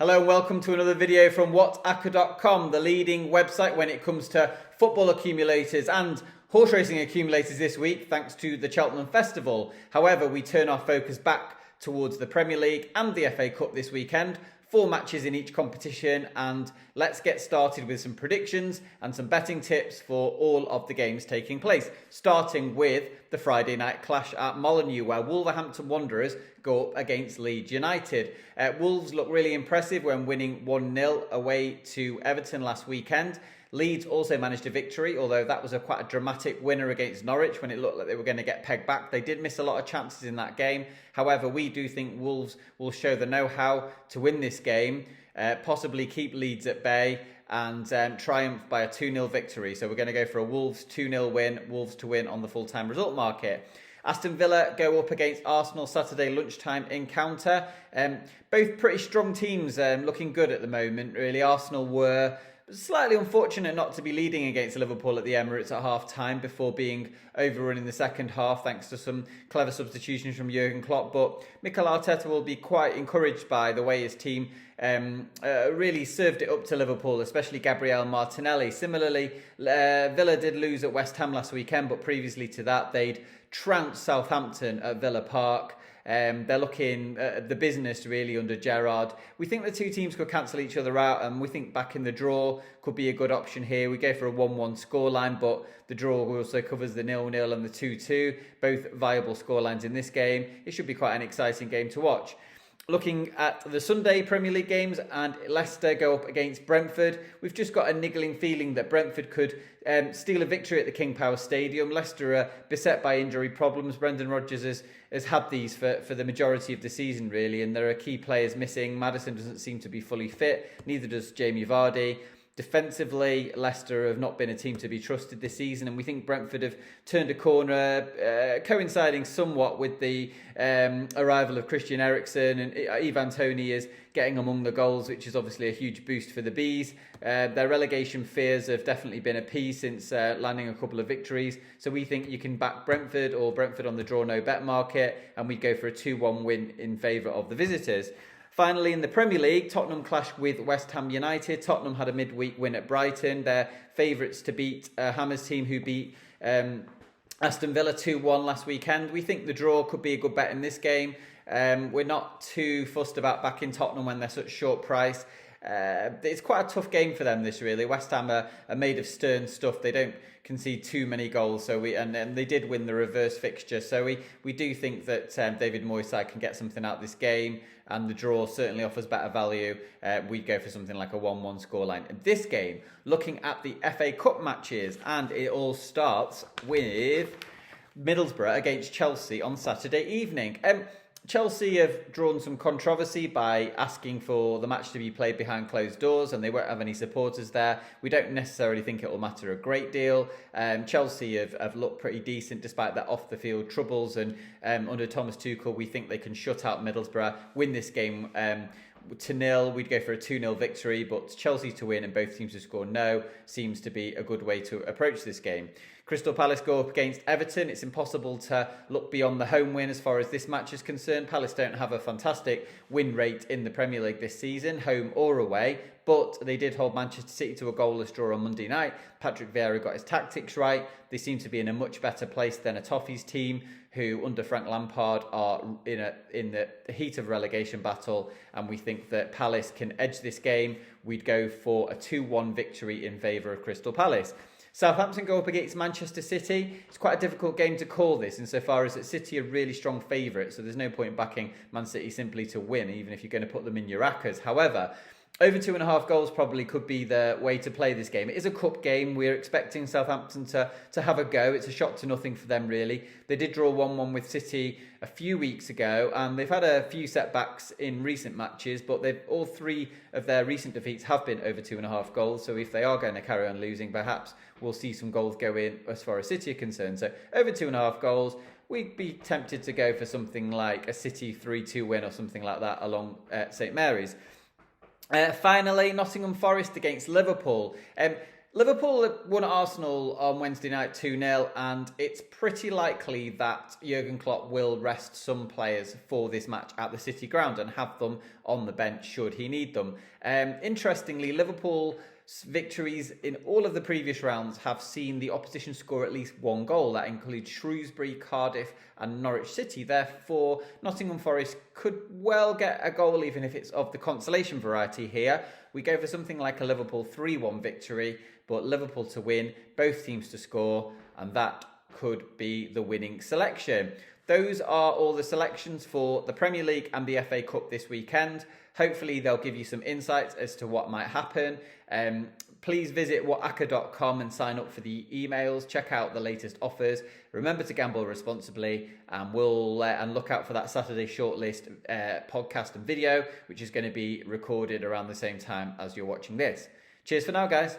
Hello and welcome to another video from WhatAcca.com, the leading website when it comes to football accumulators and horse racing accumulators this week, thanks to the Cheltenham Festival. However, we turn our focus back towards the Premier League and the FA Cup this weekend. 4 matches in each competition, and let's get started with some predictions and some betting tips for all of the games taking place. Starting with the Friday night clash at Molineux, where Wolverhampton Wanderers go up against Leeds United. Wolves look really impressive when winning 1-0 away to Everton last weekend. Leeds also managed a victory, although that was quite a dramatic winner against Norwich when it looked like they were going to get pegged back. They did miss a lot of chances in that game. However, we do think Wolves will show the know-how to win this game, possibly keep Leeds at bay and triumph by a 2-0 victory. So we're going to go for a Wolves 2-0 win, Wolves to win on the full-time result market. Aston Villa go up against Arsenal Saturday lunchtime encounter. Both pretty strong teams, looking good at the moment, really. Arsenal were slightly unfortunate not to be leading against Liverpool at the Emirates at half-time before being overrun in the second half thanks to some clever substitutions from Jurgen Klopp. But Mikel Arteta will be quite encouraged by the way his team really served it up to Liverpool, especially Gabriel Martinelli. Similarly, Villa did lose at West Ham last weekend, but previously to that they'd trounced Southampton at Villa Park. They're looking at the business really under Gerrard. We think the two teams could cancel each other out, and we think back in the draw could be a good option here. We go for a 1-1 scoreline, but the draw also covers the 0-0 and the 2-2, both viable scorelines in this game. It should be quite an exciting game to watch. Looking at the Sunday Premier League games, and Leicester go up against Brentford. We've just got a niggling feeling that Brentford could steal a victory at the King Power Stadium. Leicester are beset by injury problems. Brendan Rodgers has had these for the majority of the season, really, and there are key players missing. Maddison doesn't seem to be fully fit, neither does Jamie Vardy. Defensively, Leicester have not been a team to be trusted this season, and we think Brentford have turned a corner, coinciding somewhat with the arrival of Christian Eriksen, and Ivan Toney is getting among the goals, which is obviously a huge boost for the Bees. Their relegation fears have definitely been appeased since landing a couple of victories, so we think you can back Brentford or Brentford on the draw no bet market, and we'd go for a 2-1 win in favour of the visitors. Finally, in the Premier League, Tottenham clash with West Ham United. Tottenham had a midweek win at Brighton. They're favourites to beat Hammer's team, who beat Aston Villa 2-1 last weekend. We think the draw could be a good bet in this game. We're not too fussed about backing Tottenham when they're such short price. It's quite a tough game for them, this really. West Ham are made of stern stuff. They don't concede too many goals, and they did win the reverse fixture. So we do think that David Moyes' side can get something out of this game, and the draw certainly offers better value. We'd go for something like a 1-1 scoreline in this game. Looking at the FA Cup matches, and it all starts with Middlesbrough against Chelsea on Saturday evening. Chelsea have drawn some controversy by asking for the match to be played behind closed doors, and they won't have any supporters there. We don't necessarily think it will matter a great deal. Chelsea have looked pretty decent despite their off-the-field troubles, and under Thomas Tuchel, we think they can shut out Middlesbrough, win this game to 0. We'd go for a 2-0 victory, but Chelsea to win and both teams to score no seems to be a good way to approach this game. Crystal Palace go up against Everton. It's impossible to look beyond the home win as far as this match is concerned. Palace don't have a fantastic win rate in the Premier League this season, home or away, but they did hold Manchester City to a goalless draw on Monday night. Patrick Vieira got his tactics right. They seem to be in a much better place than a Toffees team, who under Frank Lampard are in the heat of relegation battle, and we think that Palace can edge this game. We'd go for a 2-1 victory in favour of Crystal Palace. Southampton go up against Manchester City. It's quite a difficult game to call this, insofar as that City are really strong favourites, so there's no point backing Man City simply to win, even if you're going to put them in your ACCAs. However, over 2.5 goals probably could be the way to play this game. It is a cup game. We're expecting Southampton to have a go. It's a shot to nothing for them, really. They did draw 1-1 with City a few weeks ago, and they've had a few setbacks in recent matches, but all 3 of their recent defeats have been over 2.5 goals. So if they are going to carry on losing, perhaps we'll see some goals go in as far as City are concerned. So over 2.5 goals. We'd be tempted to go for something like a City 3-2 win or something like that along St Mary's. Finally, Nottingham Forest against Liverpool. Liverpool won at Arsenal on Wednesday night 2-0, and it's pretty likely that Jurgen Klopp will rest some players for this match at the City ground and have them on the bench should he need them. Interestingly, Liverpool's victories in all of the previous rounds have seen the opposition score at least one goal. That includes Shrewsbury, Cardiff and Norwich City. Therefore, Nottingham Forest could well get a goal, even if it's of the consolation variety here. We go for something like a Liverpool 3-1 victory, but Liverpool to win, both teams to score, and that could be the winning selection. Those are all the selections for the Premier League and the FA Cup this weekend. Hopefully they'll give you some insights as to what might happen. Please visit WhatAcca.com and sign up for the emails. Check out the latest offers. Remember to gamble responsibly, and and look out for that Saturday shortlist podcast and video, which is going to be recorded around the same time as you're watching this. Cheers for now, guys.